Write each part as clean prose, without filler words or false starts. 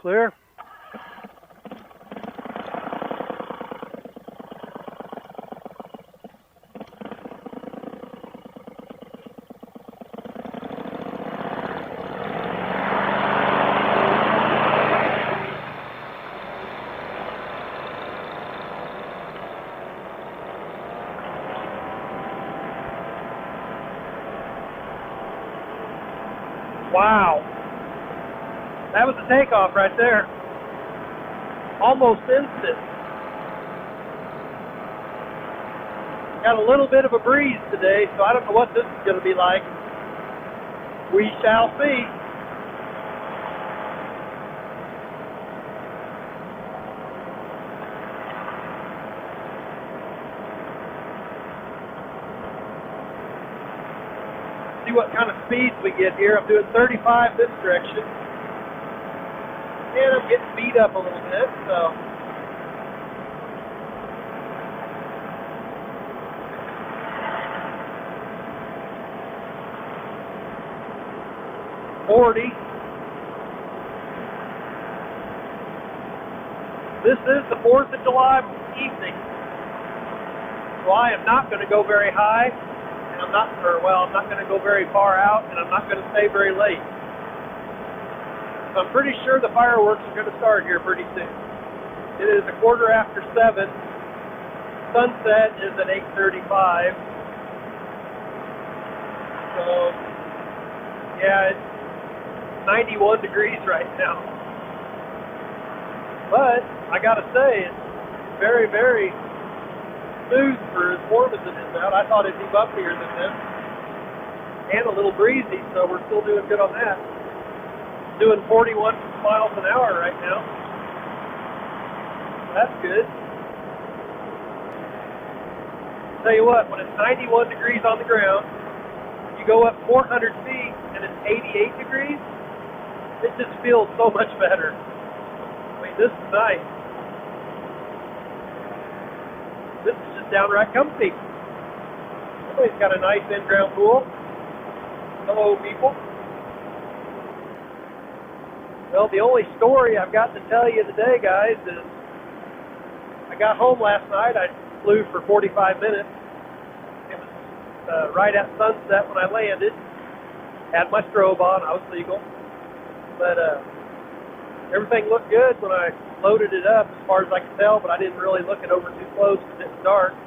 Clear. Wow. That was a takeoff right there. Almost instant. Got a little bit of a breeze today, so I don't know what this is going to be like. We shall see. See what kind of speeds we get here. I'm doing 35 this direction. And I'm getting beat up a little bit, so. This is the 4th of July evening, so I am not going to go very high, and I'm not going to go very far out, and I'm not going to stay very late. So I'm pretty sure the fireworks are going to start here pretty soon. It is 7:15. Sunset is at 8:35. So, yeah, it's 91 degrees right now. But I gotta say, it's very, very smooth for as warm as it is out. I thought it'd be bumpier than this. And a little breezy, so we're still doing good on that. Doing 41 miles an hour right now. That's good. Tell you what, when it's 91 degrees on the ground, you go up 400 feet and it's 88 degrees, it just feels so much better. I mean, this is nice. This is just downright comfy. Somebody's got a nice in-ground pool. Hello, people. Well, the only story I've got to tell you today, guys, is I got home last night. I flew for 45 minutes. It was right at sunset when I landed. Had my strobe on. I was legal. But everything looked good when I loaded it up, as far as I could tell, but I didn't really look it over too close because it was dark.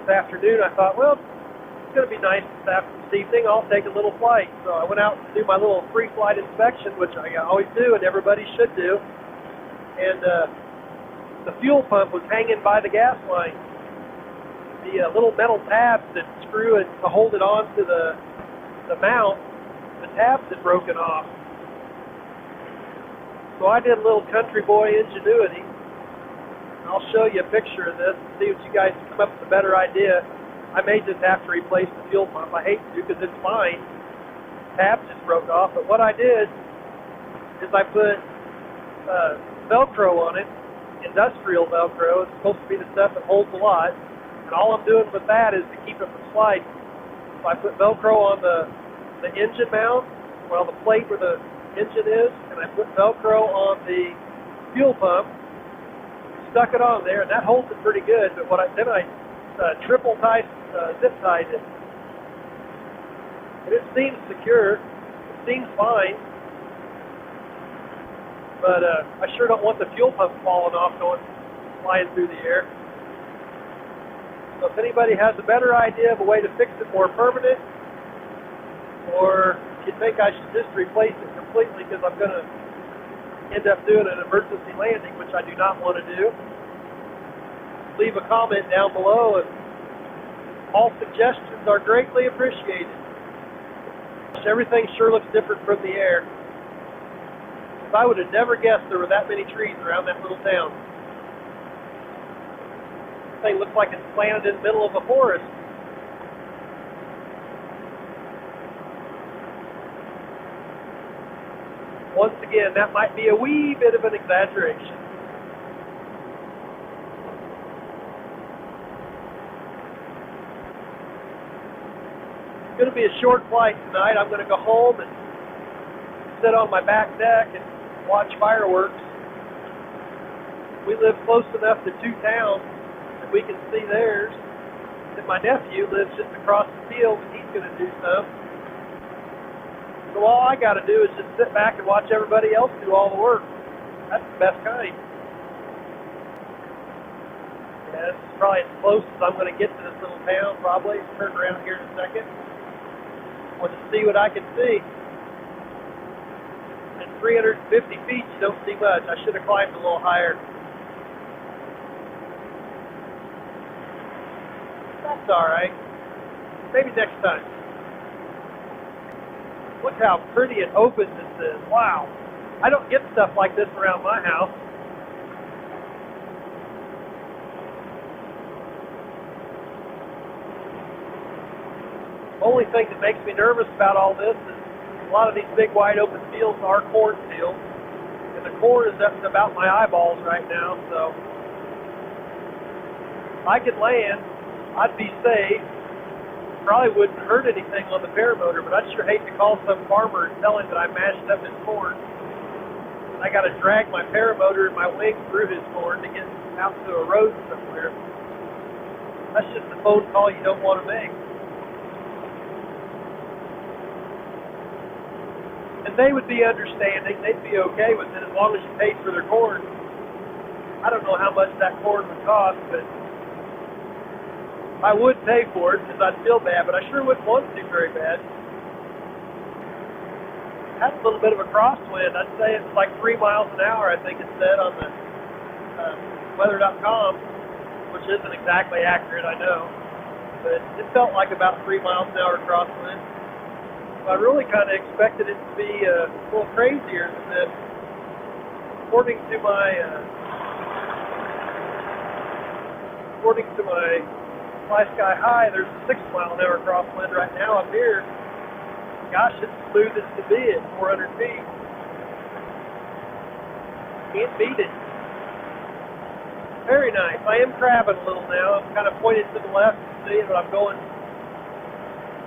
This afternoon, I thought, well, it's going to be nice this evening. I'll take a little flight. So I went out to do my little pre-flight inspection, which I always do and everybody should do. And the fuel pump was hanging by the gas line. The little metal tabs that screw it to hold it on to the mount, the tabs had broken off. So I did a little country boy ingenuity. I'll show you a picture of this and see if you guys can come up with a better idea. I may just have to replace the fuel pump. I hate to because it's fine. The tab just broke off. But what I did is I put Velcro on it, industrial Velcro. It's supposed to be the stuff that holds a lot. And all I'm doing with that is to keep it from sliding. So I put Velcro on the engine mount, the plate where the engine is, and I put Velcro on the fuel pump, stuck it on there, and that holds it pretty good. But then I triple tie, zip tied it. And it seems secure. It seems fine. But I sure don't want the fuel pump falling off going flying through the air. So if anybody has a better idea of a way to fix it more permanent, or if you think I should just replace it completely because I'm going to end up doing an emergency landing, which I do not want to do, leave a comment down below, and all suggestions are greatly appreciated. Everything sure looks different from the air. I would have never guessed there were that many trees around that little town. This thing looks like it's planted in the middle of a forest. Once again, that might be a wee bit of an exaggeration. It's going to be a short flight tonight. I'm going to go home and sit on my back deck and watch fireworks. We live close enough to two towns that we can see theirs. And my nephew lives just across the field, and he's going to do some. So all I got to do is just sit back and watch everybody else do all the work. That's the best kind. Yeah, this is probably as close as I'm going to get to this little town, probably. Turn around here in a second. I want to see what I can see. At 350 feet, you don't see much. I should have climbed a little higher. That's all right. Maybe next time. Look how pretty and open this is. Wow. I don't get stuff like this around my house. Only thing that makes me nervous about all this is a lot of these big wide open fields are cornfields, and the corn is up to about my eyeballs right now, so if I could land, I'd be safe. Probably wouldn't hurt anything on the paramotor, but I'd sure hate to call some farmer and tell him that I mashed up his corn. I got to drag my paramotor and my wing through his corn to get out to a road somewhere. That's just a phone call you don't want to make. And they would be understanding. They'd be okay with it as long as you paid for their corn. I don't know how much that corn would cost, but I would pay for it because I'd feel bad, but I sure wouldn't want to very bad. That's a little bit of a crosswind. I'd say it's like 3 miles an hour, I think it said on the weather.com, which isn't exactly accurate, I know. But it felt like about 3 miles an hour crosswind. I really kind of expected it to be a little crazier than this. According to my Fly Sky High, there's a 6 mile an hour crosswind right now up here. Gosh, it's smooth as to be at 400 feet. Can't beat it. Very nice. I am crabbing a little now. I'm kind of pointed to the left to see it, but I'm going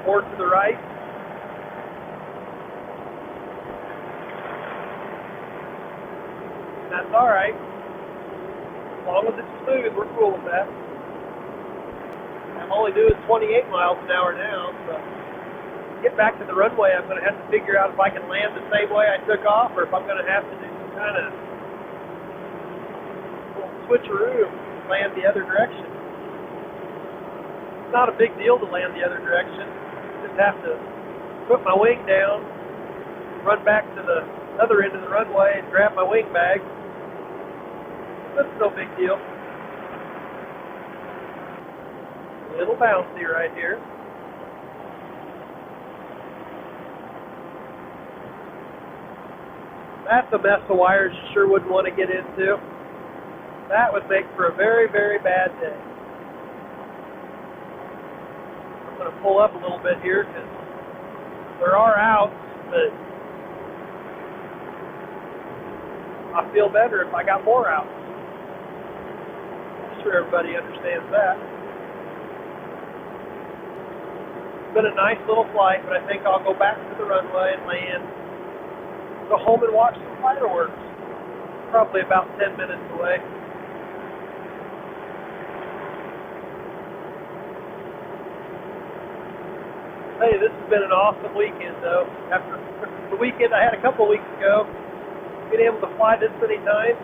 more to the right. That's all right. As long as it's smooth, we're cool with that. I'm only doing 28 miles an hour now, so to get back to the runway, I'm going to have to figure out if I can land the same way I took off, or if I'm going to have to do some kind of switcheroo and land the other direction. It's not a big deal to land the other direction. Just have to put my wing down, run back to the other end of the runway, and grab my wing bag. That's no big deal. A little bouncy right here. That's a mess of wires you sure wouldn't want to get into. That would make for a very, very bad day. I'm going to pull up a little bit here because there are outs, but I feel better if I got more outs. I'm sure everybody understands that. It's been a nice little flight, but I think I'll go back to the runway and land. Go home and watch some fireworks. Probably about 10 minutes away. Hey, this has been an awesome weekend, though. After the weekend I had a couple weeks ago, being able to fly this many times,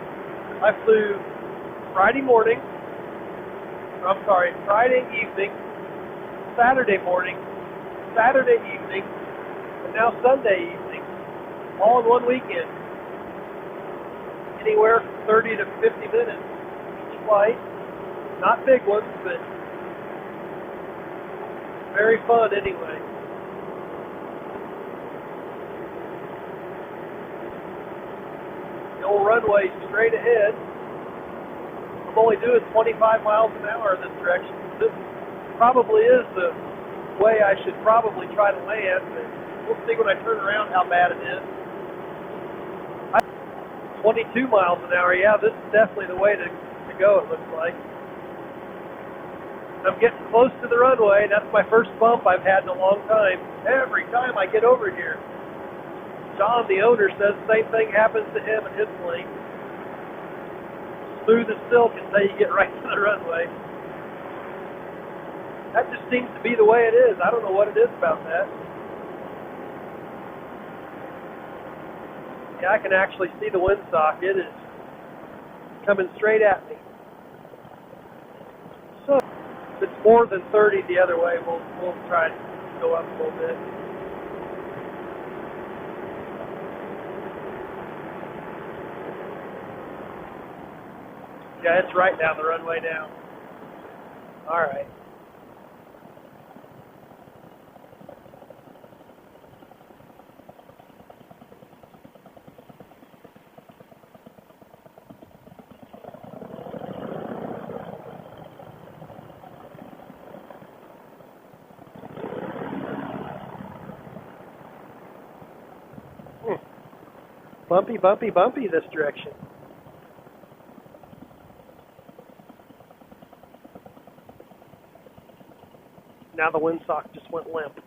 I flew Friday evening, Saturday morning, Saturday evening, and now Sunday evening, all in one weekend. Anywhere from 30 to 50 minutes each flight. Not big ones, but very fun anyway. The old runway straight ahead. I'm only doing 25 miles an hour in this direction. This probably is the way I should probably try to land, but we'll see when I turn around how bad it is. 22 miles an hour, yeah, this is definitely the way to go, it looks like. I'm getting close to the runway. That's my first bump I've had in a long time. Every time I get over here, Don, the owner, says the same thing happens to him and his plane. Smooth as silk until you get right to the runway. That just seems to be the way it is. I don't know what it is about that. Yeah, I can actually see the windsock. It is coming straight at me. So if it's more than 30 the other way, we'll try to go up a little bit. Yeah, it's right down the runway now. All right. Bumpy, bumpy, bumpy this direction. Now the windsock just went limp.